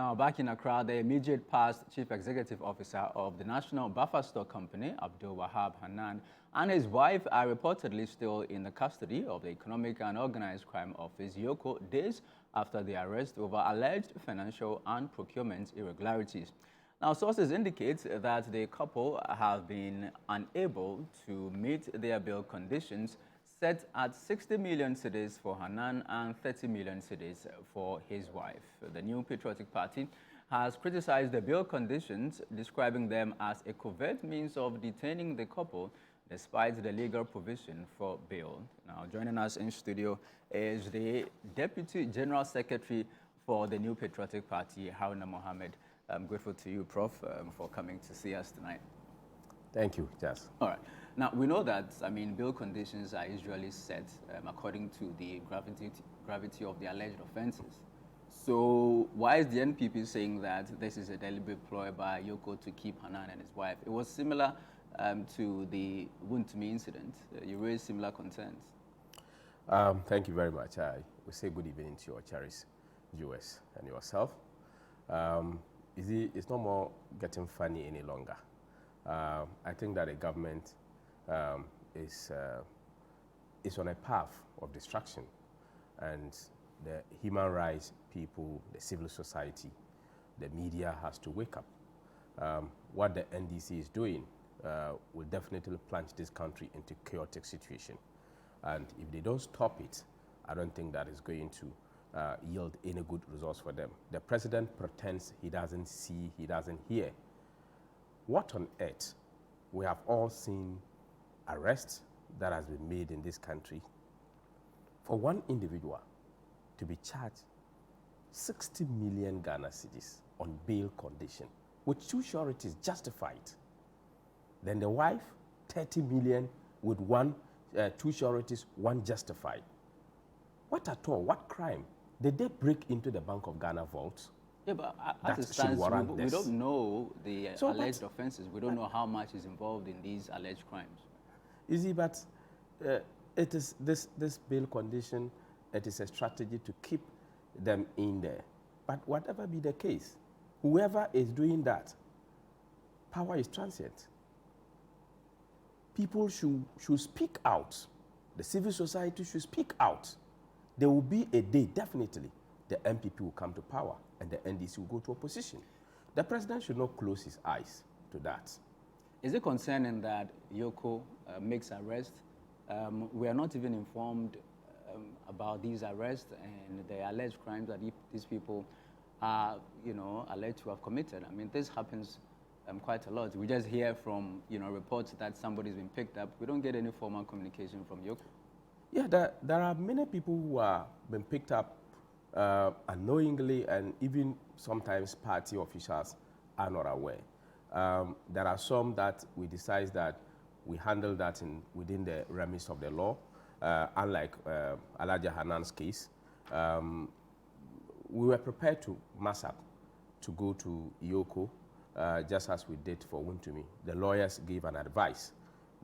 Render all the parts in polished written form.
Now, back in Accra, the immediate past Chief Executive Officer of the National Buffer Stock Company, Abdul Wahab Hanan, and his wife are reportedly still in the custody of the Economic and Organized Crime Office, EOCO, days after the arrest over alleged financial and procurement irregularities. Now, sources indicate that the couple have been unable to meet their bail conditions set at 60 million cedis for Hanan and 30 million cedis for his wife. The New Patriotic Party has criticized the bail conditions, describing them as a covert means of detaining the couple despite the legal provision for bail. Now, joining us in studio is the Deputy General Secretary for the New Patriotic Party, Haruna Mohammed. I'm grateful to you, Prof, for coming to see us tonight. Thank you, Jazz. All right. Now, we know that, bail conditions are usually set according to the gravity of the alleged offenses. So why is the NPP saying that this is a deliberate ploy by EOCO to keep Hanan and his wife? It was similar to the Wuntumi incident. You raised similar concerns. Thank you very much. I will say good evening to your cherished viewers and yourself. It's no more getting funny any longer. I think that the government is on a path of destruction, and the human rights people, the civil society, the media has to wake up. What the NDC is doing will definitely plunge this country into chaotic situation, and if they don't stop it, I don't think that is going to yield any good results for them. The president pretends he doesn't see, he doesn't hear. What on earth? We have all seen arrests that has been made in this country for one individual to be charged 60 million Ghana cedis on bail condition with two sureties justified. Then the wife, 30 million with two sureties, one justified. What at all? What crime? Did they break into the Bank of Ghana vaults? Yeah, but as it stands, we don't know the alleged offenses. We don't know how much is involved in these alleged crimes. You see, but it is this bail condition, it is a strategy to keep them in there. But whatever be the case, whoever is doing that, power is transient. People should speak out. The civil society should speak out. There will be a day, definitely, the NPP will come to power and the NDC will go to opposition. The president should not close his eyes to that. Is it concerning that EOCO makes arrests? We are not even informed about these arrests and the alleged crimes that these people are, alleged to have committed. This happens quite a lot. We just hear from, reports that somebody's been picked up. We don't get any formal communication from EOCO. Yeah, there are many people who are been picked up unknowingly, and even sometimes party officials are not aware. There are some that we decide that we handle that within the remits of the law, unlike Alaja Hanan's case. We were prepared to mass up to go to EOCO, just as we did for Wuntumi. The lawyers gave an advice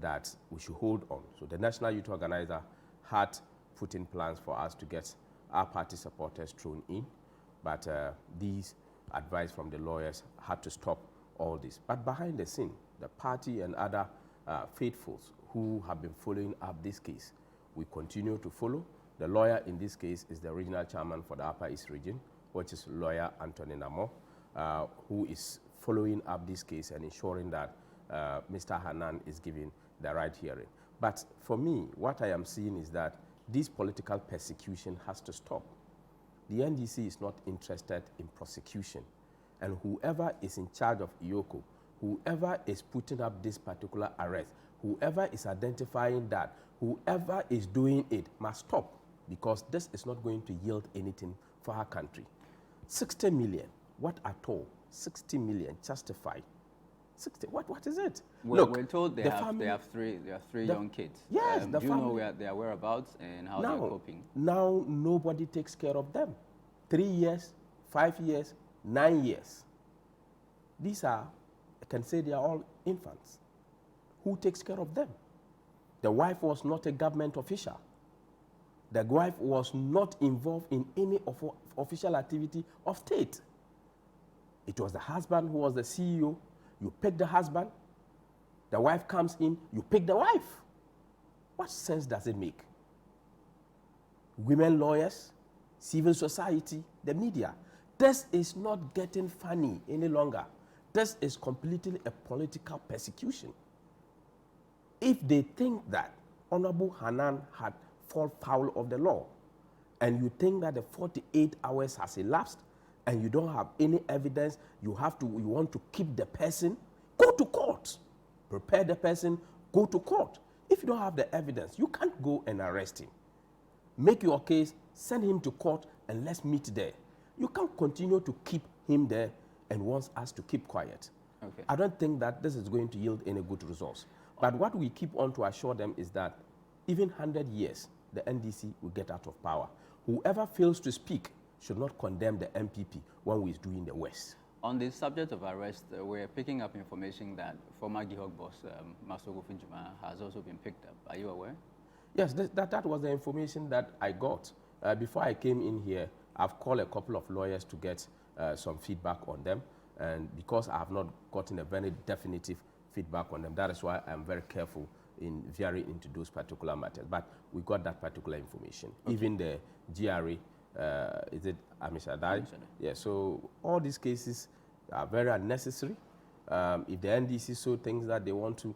that we should hold on. So the National Youth Organizer had put in plans for us to get our party supporters thrown in, but these advice from the lawyers had to stop all this. But behind the scene, the party and other faithfuls who have been following up this case, we continue to follow. The lawyer in this case is the regional chairman for the Upper East region, which is lawyer Anthony Namo, who is following up this case and ensuring that Mr. Hanan is given the right hearing. But for me, what I am seeing is that this political persecution has to stop. The NDC is not interested in prosecution. And whoever is in charge of EOCO, whoever is putting up this particular arrest, whoever is identifying that, whoever is doing it must stop, because this is not going to yield anything for our country. 60 million, what at all? 60 million justified. 60, what is it? Look, we're told they have three young kids. Yes, do you know their whereabouts and how they're coping? Now nobody takes care of them. 3 years, 5 years, 9 years. These are, I can say they are all infants. Who takes care of them? The wife was not a government official. The wife was not involved in any official activity of state. It was the husband who was the CEO. You pick the husband. The wife comes in, you pick the wife. What sense does it make? Women lawyers, civil society, the media. This is not getting funny any longer. This is completely a political persecution. If they think that Honorable Hanan had fall foul of the law, and you think that the 48 hours has elapsed, and you don't have any evidence, you want to keep the person, go to court. Prepare the person, go to court. If you don't have the evidence, you can't go and arrest him. Make your case, send him to court, and let's meet there. You can't continue to keep him there and wants us to keep quiet. Okay. I don't think that this is going to yield any good results. But what we keep on to assure them is that even 100 years, the NDC will get out of power. Whoever fails to speak should not condemn the NPP when we're doing the worst. On the subject of arrest, we're picking up information that former Gihog boss, Masogo Finjuma, has also been picked up. Are you aware? Yes, that was the information that I got. Before I came in here, I've called a couple of lawyers to get some feedback on them. And because I have not gotten a very definitive feedback on them, that is why I'm very careful in veering into those particular matters. But we got that particular information. Okay. Even the GRA, is it Amishadai? Yeah, so all these cases are very unnecessary. If the NDC so thinks that they want to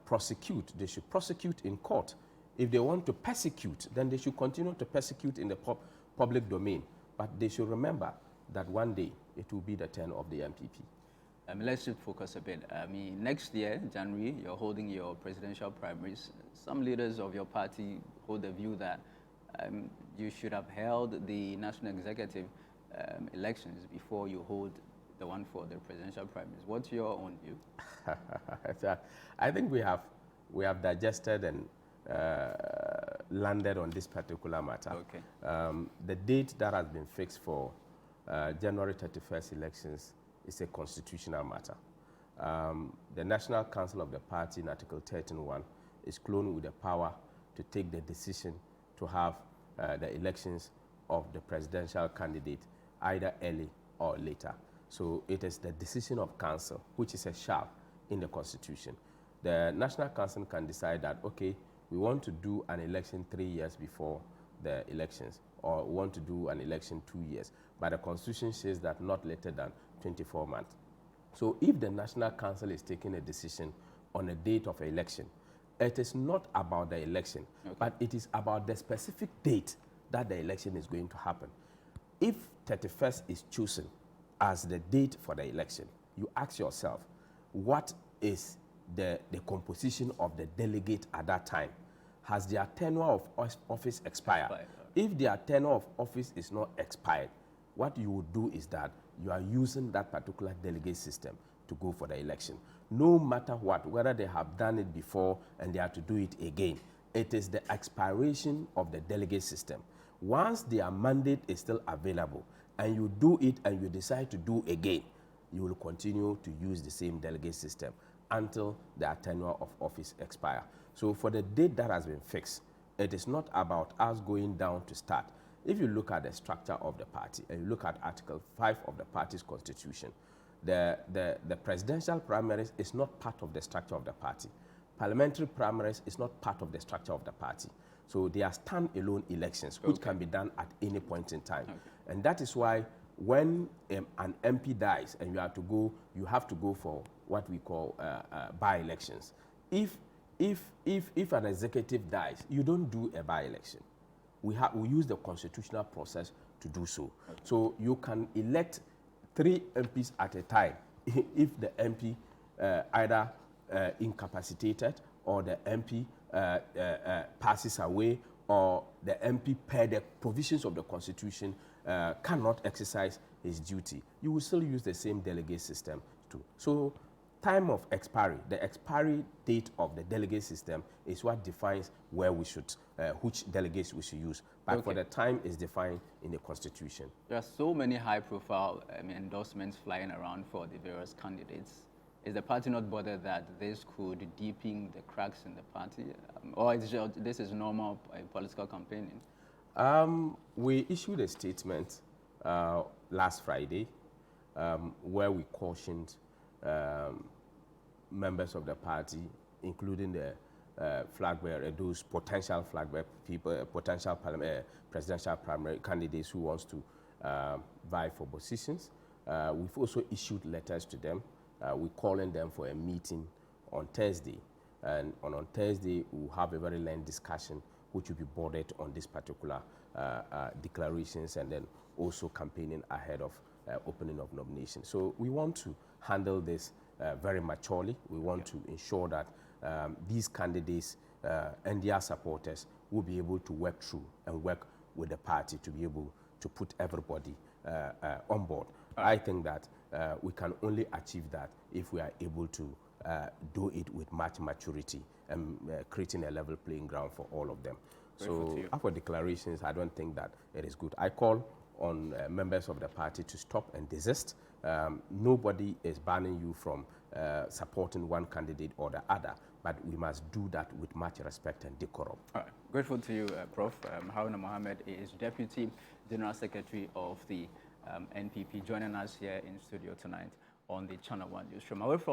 prosecute, they should prosecute in court. If they want to persecute, then they should continue to persecute in the public domain. But they should remember that one day it will be the turn of the NPP. Let's just focus a bit. I mean, next year, January, you're holding your presidential primaries. Some leaders of your party hold the view that you should have held the national executive elections before you hold the one for the presidential primaries. What's your own view? I think we have digested and landed on this particular matter. Okay. The date that has been fixed for January 31st elections is a constitutional matter. The National Council of the party in Article 13.1 is cloned with the power to take the decision to have the elections of the presidential candidate either early or later. So it is the decision of council, which is a shall in the constitution. The National Council can decide that, okay, we want to do an election 3 years before the elections, or we want to do an election 2 years. But the constitution says that not later than 24 months. So if the National Council is taking a decision on a date of election, it is not about the election, okay, but it is about the specific date that the election is going to happen. If 31st is chosen as the date for the election, you ask yourself, what is the composition of the delegate at that time? Has their tenure of office expired? If their tenure of office is not expired, what you would do is that you are using that particular delegate system to go for the election. No matter what, whether they have done it before and they have to do it again, it is the expiration of the delegate system. Once their mandate is still available and you do it and you decide to do again, you will continue to use the same delegate system until their tenure of office expire. So for the date that has been fixed, it is not about us going down to start. If you look at the structure of the party and you look at Article 5 of the party's constitution, the presidential primaries is not part of the structure of the party. Parliamentary primaries is not part of the structure of the party. So they are stand-alone elections, which can be done at any point in time. Okay. And that is why when an MP dies and you have to go for what we call by-elections. If an executive dies, you don't do a by-election. We use the constitutional process to do so. Okay. So you can elect 3 MPs at a time if the MP either incapacitated or the MP passes away or the MP, per the provisions of the Constitution, cannot exercise his duty. You will still use the same delegate system too. So time of expiry, the expiry date of the delegate system is what defines where we should, which delegates we should use. But for the time is defined in the Constitution. There are so many high-profile endorsements flying around for the various candidates. Is the party not bothered that this could deepen the cracks in the party? Or is this is normal political campaigning? We issued a statement last Friday where we cautioned members of the party, including the flag bearer, those potential flag bearer people, potential presidential primary candidates who wants to vie for positions. We've also issued letters to them. We're calling them for a meeting on Thursday. And on Thursday, we'll have a very lengthy discussion which will be bordered on this particular declarations and then also campaigning ahead of opening of nominations. So we want to handle this very maturely. We want to ensure that these candidates and their supporters will be able to work through and work with the party to be able to put everybody on board. I think that we can only achieve that if we are able to do it with much maturity and creating a level playing ground for all of them. So after declarations, I don't think that it is good. I call on members of the party to stop and desist. Nobody is banning you from supporting one candidate or the other, but we must do that with much respect and decorum. All right. Grateful to you, Prof. Haruna Mohammed is Deputy General Secretary of the NPP, joining us here in studio tonight on the Channel One newsroom.